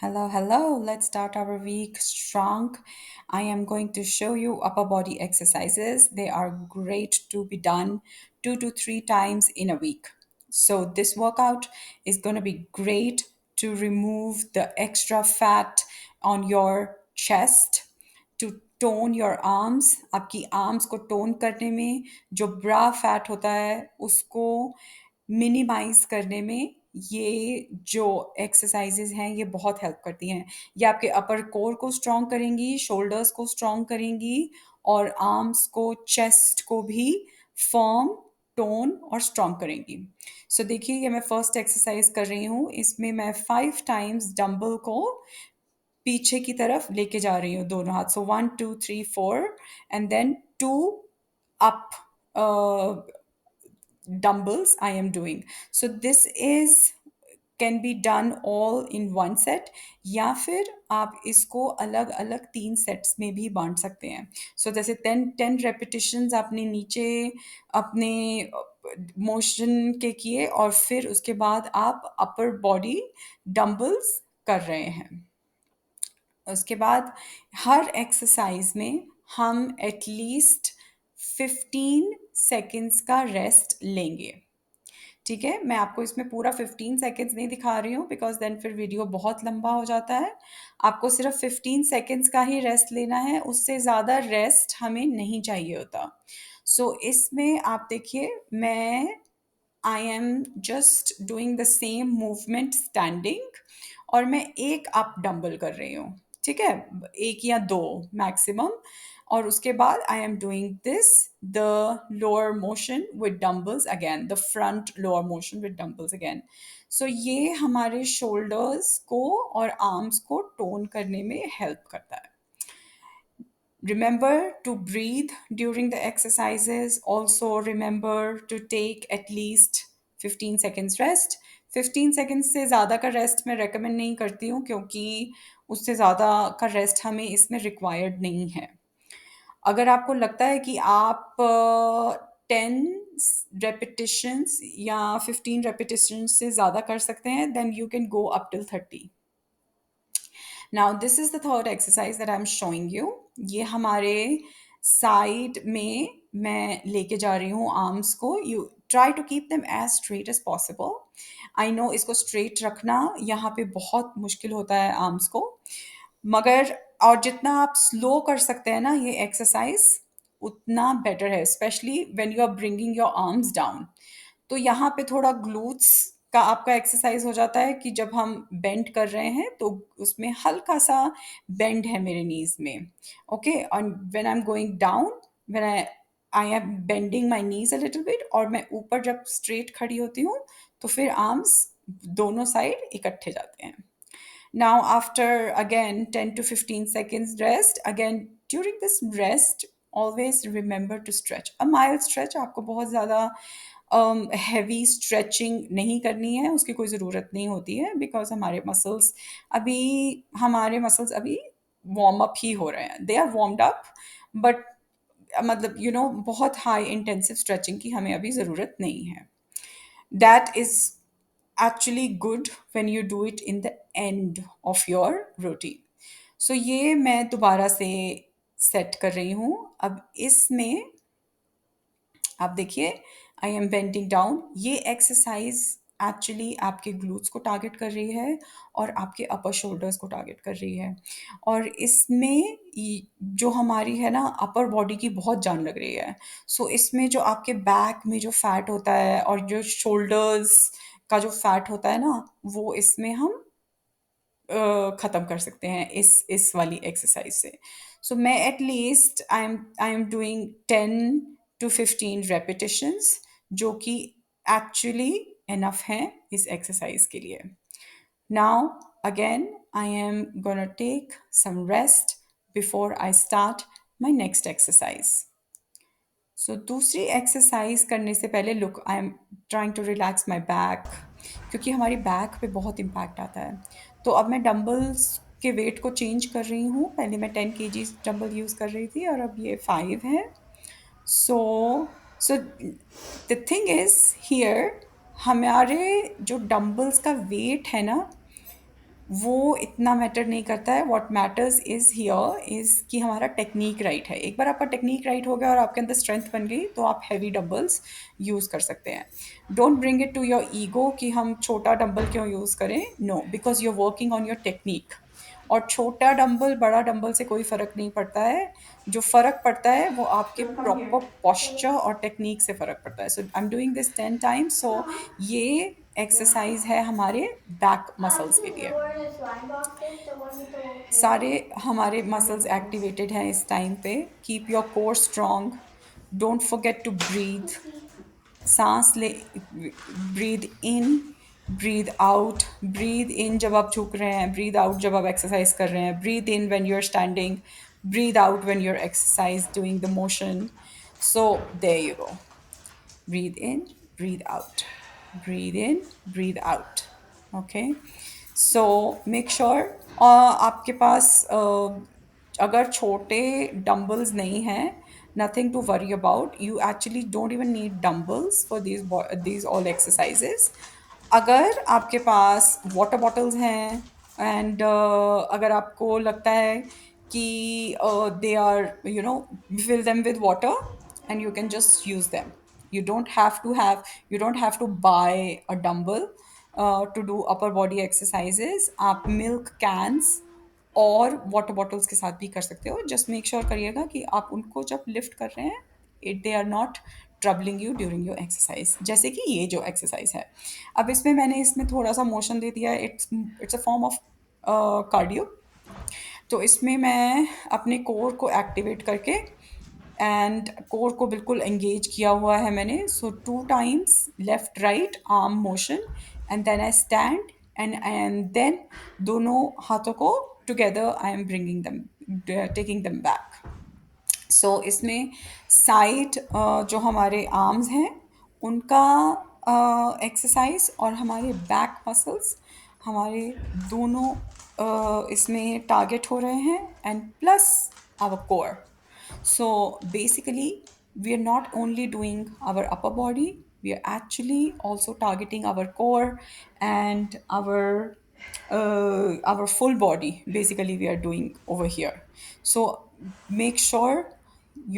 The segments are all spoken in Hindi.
Hello, hello. Let's start our week strong. I am going to show you upper body exercises. They are great to be done 2 to 3 times in a week. So, this workout is going to be great to remove the extra fat on your chest, to tone your arms आपकी आर्म्स को टोन करने में जो ब्रा फैट होता है उसको मिनिमाइज करने में ये जो एक्सरसाइजेज हैं ये बहुत हेल्प करती हैं। ये आपके अपर कोर को स्ट्रॉन्ग करेंगी, शोल्डर्स को स्ट्रॉन्ग करेंगी और आर्म्स को, चेस्ट को भी फर्म, टोन और स्ट्रॉन्ग करेंगी। सो देखिए ये मैं फर्स्ट एक्सरसाइज कर रही हूँ। इसमें मैं 5 टाइम्स डंबल को पीछे की तरफ लेके जा रही हूँ दोनों हाथ। सो 1 2 3 4 and then 2 up dumbbells I am doing. So this is can be done all in one set या फिर आप इसको अलग अलग 3 सेट्स में भी बांट सकते हैं। सो जैसे 10 रेपिटेशंस आपने नीचे अपने मोशन के किए और फिर उसके बाद आप अपर बॉडी डंबल्स कर रहे हैं। उसके बाद हर एक्सरसाइज में हम एटलीस्ट 15 सेकेंड्स का रेस्ट लेंगे। ठीक है, मैं आपको इसमें पूरा 15 सेकेंड्स नहीं दिखा रही हूँ बिकॉज देन फिर वीडियो बहुत लंबा हो जाता है। आपको सिर्फ 15 सेकेंड्स का ही रेस्ट लेना है, उससे ज़्यादा रेस्ट हमें नहीं चाहिए होता। सो इसमें आप देखिए मैं I am just doing the same movement standing और मैं एक अप डंबल कर रही हूँ। ठीक है, एक या दो मैक्सिमम। और उसके बाद I am doing this the lower motion with dumbbells again, the front lower motion with dumbbells again. So ये हमारे शोल्डर्स को और आर्म्स को टोन करने में हेल्प करता है। Remember to breathe during the exercises. Also, remember to take at least 15 seconds rest. 15 seconds से ज़्यादा का रेस्ट मैं recommend नहीं करती हूँ क्योंकि उससे ज़्यादा का रेस्ट हमें इसमें required नहीं है। अगर आपको लगता है कि आप 10 रेपिटेशंस या 15 रेपिटेशंस से ज़्यादा कर सकते हैं then you can go up till 30. Now this is the third exercise that I am showing you. ये हमारे साइड में मैं लेके जा रही हूँ आर्म्स को। You try to keep them as straight as possible. I know इसको स्ट्रेट रखना यहाँ पे बहुत मुश्किल होता है आर्म्स को, मगर और जितना आप स्लो कर सकते हैं ना ये एक्सरसाइज उतना बेटर है, especially when you are bringing your arms down. तो यहाँ पे थोड़ा ग्लूट्स का आपका एक्सरसाइज हो जाता है कि जब हम बेंड कर रहे हैं तो उसमें हल्का सा बेंड है मेरे नीज में। ओके, और when I am going down, when I am bending my knees a little bit, और मैं ऊपर जब स्ट्रेट खड़ी होती हूँ तो फिर आर्म्स दोनों साइड इकट्ठे जाते हैं। Now, after again 10 to 15 seconds rest, again during this rest, always remember to stretch. A mild stretch, आपको बहुत ज़्यादा हैवी स्ट्रेचिंग नहीं करनी है, उसकी कोई ज़रूरत नहीं होती है बिकॉज हमारे मसल्स अभी वार्म अप ही हो रहे हैं, they are warmed up. But मतलब बहुत हाई इंटेंसिव स्ट्रेचिंग की हमें अभी ज़रूरत नहीं है। That is actually good when you do it in the end of your routine. So ये मैं दोबारा से सेट कर रही हूँ। अब इसमें आप देखिए आई एम बेंडिंग डाउन। ये एक्सरसाइज एक्चुअली आपके ग्लूट्स को टारगेट कर रही है और आपके अपर शोल्डर्स को टारगेट कर रही है। और इसमें जो हमारी है ना अपर बॉडी की बहुत जान लग रही है। सो इसमें जो आपके बैक में जो फैट होता है और जो शोल्डर्स का जो फैट होता है ना वो इसमें हम ख़त्म कर सकते हैं इस वाली एक्सरसाइज से। सो मैं at least I am doing 10 to 15 repetitions जो कि एक्चुअली इनफ हैं इस एक्सरसाइज के लिए। Now again I am gonna take some rest before I start my next exercise. So दूसरी एक्सरसाइज करने से पहले look I am trying to relax my back क्योंकि हमारी बैक पे बहुत इम्पैक्ट आता है। तो अब मैं डंबल्स के वेट को चेंज कर रही हूँ। पहले मैं 10 kg डंबल यूज़ कर रही थी और अब ये 5 है। So so the thing is here, हमारे जो डंबल्स का वेट है ना वो इतना मैटर नहीं करता है। What matters is here is कि हमारा टेक्निक राइट है। एक बार आपका टेक्निक राइट हो गया और आपके अंदर स्ट्रेंथ बन गई तो आप हैवी डंबल्स यूज़ कर सकते हैं। Don't bring it to your ego कि हम छोटा डंबल क्यों यूज़ करें। No, because you are working on your technique. और छोटा डंबल बड़ा डंबल से कोई फ़र्क नहीं पड़ता है। जो फ़र्क पड़ता है वो आपके So come proper here. Posture और टेक्निक से फ़र्क पड़ता है। So I am doing this 10 times. So Uh-huh. ये Yeah. एक्सरसाइज है हमारे बैक मसल्स के The लिए। word is slime boxes, the one with the little सारे table. हमारे Slime मसल्स boxes. एक्टिवेटेड हैं इस टाइम पे। Keep your core strong. Don't forget to breathe. Cookie. सांस ले। Breathe in, breathe out. Breathe in जब आप झुक रहे हैं, ब्रीद आउट जब आप एक्सरसाइज कर रहे हैं, breathe in when you are standing, breathe out when you are exercise doing the motion. So there you go. Breathe in, breathe out. Breathe in, breathe out. Okay. So make sure आपके पास अगर छोटे डंबल्स नहीं हैं, nothing to worry about. You actually don't even need dumbbells for these all exercises. अगर आपके पास वाटर बॉटल्स हैं एंड अगर आपको लगता है कि they are fill them with water and you can just use them. You don't have to have you don't have to buy a dumbbell to do upper body exercises. आप milk cans और वाटर बॉटल्स के साथ भी कर सकते हो। जस्ट मेक श्योर करिएगा कि आप उनको जब लिफ्ट कर रहे हैं, it they are not troubling you during your exercise, जैसे कि ये जो एक्सरसाइज है। अब इसमें मैंने इसमें थोड़ा सा मोशन दे दिया है। It's a form of cardio. तो इसमें मैं अपने कोर को एक्टिवेट करके एंड कोर को बिल्कुल एंगेज किया हुआ है मैंने। So 2 times left right arm motion and then I stand and then दोनों हाथों को together I am bringing them, taking them back. So इसमें साइड जो हमारे आर्म्स हैं उनका एक्सरसाइज और हमारे बैक मसल्स हमारे दोनों इसमें टारगेट हो रहे हैं and plus our core. So basically, we are not only doing our upper body, we are actually also targeting our core and our full body. Basically, we are doing over here. So make sure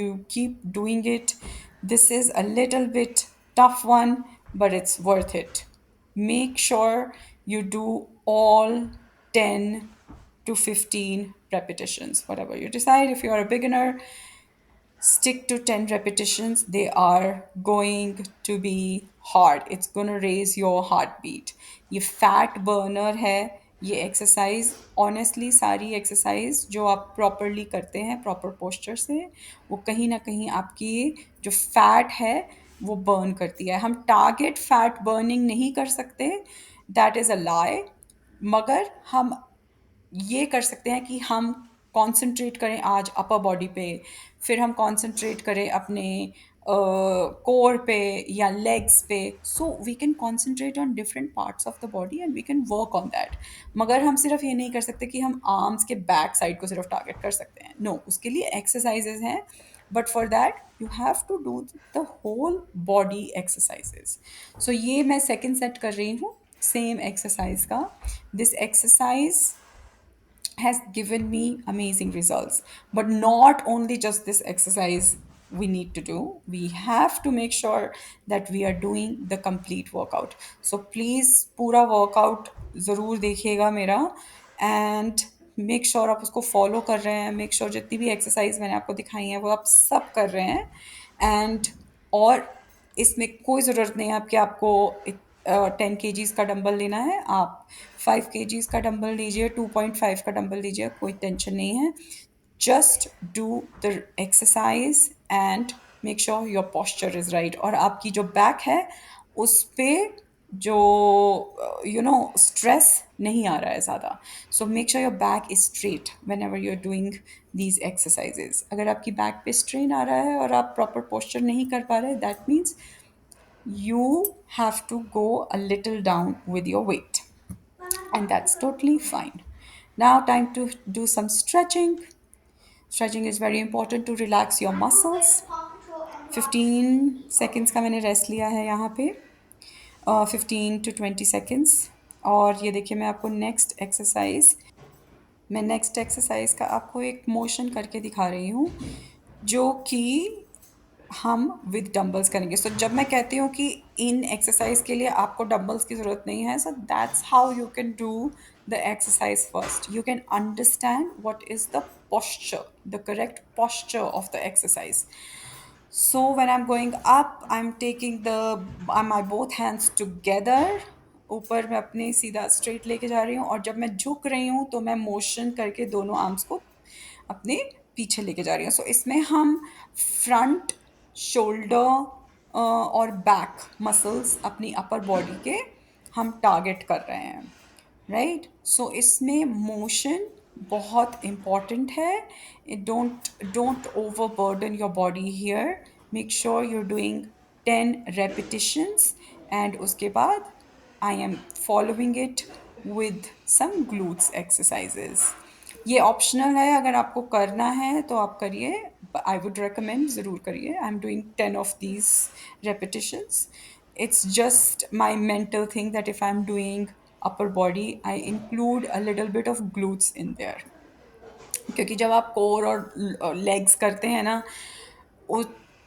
you keep doing it. This is a little bit tough one, but it's worth it. Make sure you do all 10 to 15 repetitions, whatever you decide. If you're a beginner, stick to 10 repetitions. They are going to be hard. It's going to raise your heartbeat. ये फैट बर्नर है ये एक्सरसाइज। ऑनेस्टली सारी एक्सरसाइज जो आप प्रॉपरली करते हैं प्रॉपर पोस्चर से, वो कहीं ना कहीं आपकी जो फैट है वो बर्न करती है। हम टारगेट फैट बर्निंग नहीं कर सकते, दैट इज़ अ लाई। मगर हम ये कर सकते हैं कि हम कंसंट्रेट करें आज अपर बॉडी पे, फिर हम कंसंट्रेट करें अपने कोर पे या लेग्स पे। So we can concentrate on different parts of the body and we can work on that. मगर हम सिर्फ ये नहीं कर सकते कि हम आर्म्स के बैक साइड को सिर्फ टारगेट कर सकते हैं। नो, उसके लिए एक्सरसाइजेज हैं, but for that you have to do the whole body exercises. So ये मैं सेकेंड सेट कर रही हूँ सेम एक्सरसाइज का। This exercise has given me amazing results. But not only just this exercise we need to do, we have to make sure that we are doing the complete workout. So please पूरा workout ज़रूर देखिएगा मेरा and make sure आप उसको follow कर रहे हैं। make sure जितनी भी exercise मैंने आपको दिखाई हैं वो आप सब कर रहे हैं। and और इसमें कोई ज़रूरत नहीं है आपकी आपको 10 kgs का डंबल लेना है। आप 5 kgs का डंबल लीजिए, 2.5 का डंबल लीजिए, कोई टेंशन नहीं है। Just do the exercise and make sure your posture is right. और आपकी जो बैक है उस पे जो स्ट्रेस नहीं आ रहा है ज़्यादा। So make sure your back is straight whenever you are doing these exercises. अगर आपकी बैक पे स्ट्रेन आ रहा है और आप प्रॉपर पोस्चर नहीं कर पा रहे, that means you have to go a little down with your weight, Mama, and Paw that's Patrol. totally fine. Now time to do some stretching. Stretching is very important to relax your I'm gonna play muscles. with Paw Patrol and watch 15 TV. seconds का मैंने रेस्ट लिया है यहाँ पे, 15 to 20 seconds. और ये देखिए मैं नेक्स्ट एक्सरसाइज का आपको एक मोशन करके दिखा रही हूँ जो कि हम विद डंबल्स करेंगे। सो जब मैं कहती हूँ कि इन एक्सरसाइज के लिए आपको डंबल्स की ज़रूरत नहीं है, so that's how you can do the exercise first. You can understand what is the posture, the correct posture of the exercise. So when I'm going up, I'm taking my both hands together. ऊपर मैं अपने सीधा स्ट्रेट लेके जा रही हूँ, और जब मैं झुक रही हूँ तो मैं मोशन करके दोनों आर्म्स को अपने पीछे लेके जा रही हूँ। सो इसमें हम फ्रंट, शोल्डर और बैक मसल्स अपनी अपर बॉडी के हम टारगेट कर रहे हैं, राइट। सो इसमें मोशन बहुत इम्पॉर्टेंट है। Don't don't overburden your body here. Make sure you're doing 10 repetitions, and उसके बाद I am following it with some glutes exercises. ये ऑप्शनल है, अगर आपको करना है तो आप करिए। आई वुड रिकमेंड, ज़रूर करिए। आई am doing 10 of these repetitions. It's just my mental thing that if I'm doing upper body, I include a little bit of glutes in there. क्योंकि जब आप कोर और लेग्स करते हैं ना,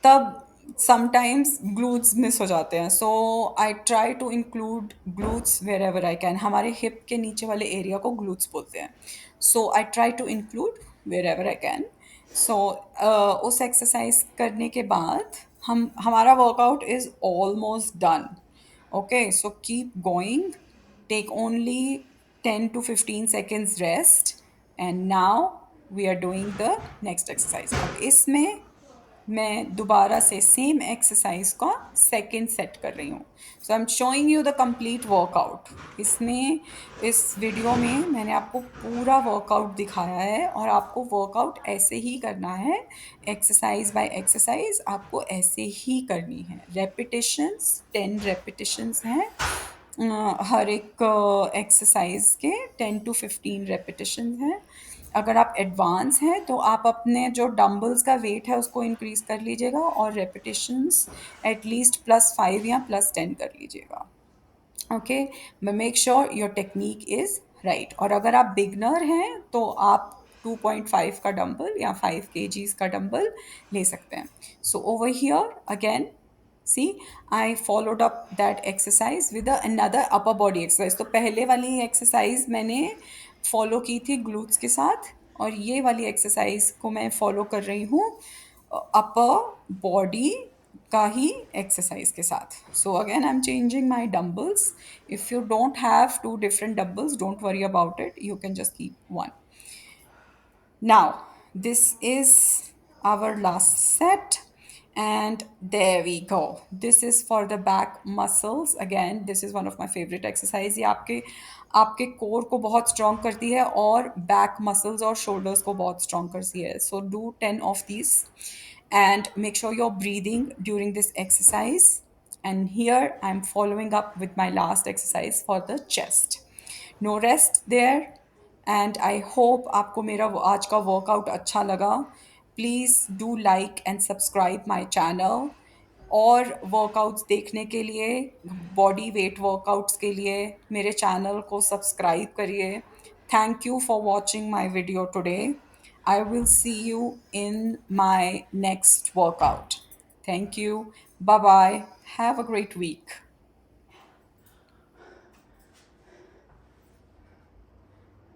तब समटाइम्स ग्लूट्स मिस हो जाते हैं। So I try to include glutes wherever I can. हमारे हिप के नीचे वाले एरिया को ग्लूट्स बोलते हैं। So I try to include wherever I can. So उस एक्सरसाइज करने के बाद हमारा workout is almost done. Okay, so keep going, take only 10 to 15 seconds rest, and now we are doing the next exercise. अब इसमें मैं दोबारा से सेम एक्सरसाइज का सेकेंड सेट कर रही हूँ। So I am showing you the complete workout. इसमें इस वीडियो में मैंने आपको पूरा वर्कआउट दिखाया है, और आपको वर्कआउट ऐसे ही करना है। एक्सरसाइज बाय एक्सरसाइज आपको ऐसे ही करनी है। रेपिटेशंस 10 रेपिटेशंस हैं हर एक एक्सरसाइज के। 10 to 15 रेपिटेशन हैं। अगर आप एडवांस हैं तो आप अपने जो डंबल्स का वेट है उसको इंक्रीज कर लीजिएगा, और रेपिटेशंस एटलीस्ट +5 या +10 कर लीजिएगा। Okay, but make sure your technique is right. और अगर आप बिगनर हैं तो आप 2.5 का डंबल या 5 kgs का डंबल ले सकते हैं। So over here again, see, I followed up that exercise with another upper body exercise. तो पहले वाली एक्सरसाइज मैंने फॉलो की थी ग्लूट्स के साथ, और ये वाली एक्सरसाइज को मैं फॉलो कर रही हूँ अपर बॉडी का ही एक्सरसाइज के साथ। So again I am changing my dumbbells. If you don't have two different dumbbells, don't worry about it, you can just keep one. Now, this is our last set, and there we go. This is for the back muscles. Again, this is one of my favorite exercise. ये आपके कोर को बहुत स्ट्रॉन्ग करती है, और बैक मसल्स और शोल्डर्स को बहुत स्ट्रॉन्ग करती है। So do 10 of these, and make sure you're breathing during this exercise. And here I'm following up with my last exercise for the chest. No rest there, and I hope आपको मेरा आज का वर्कआउट अच्छा लगा। Please do like and subscribe my channel. और वर्कआउट्स देखने के लिए, बॉडी वेट वर्कआउट्स के लिए मेरे चैनल को सब्सक्राइब करिए। Thank you for watching my video today. I will see you in my next workout. Thank you, bye bye, have a great week.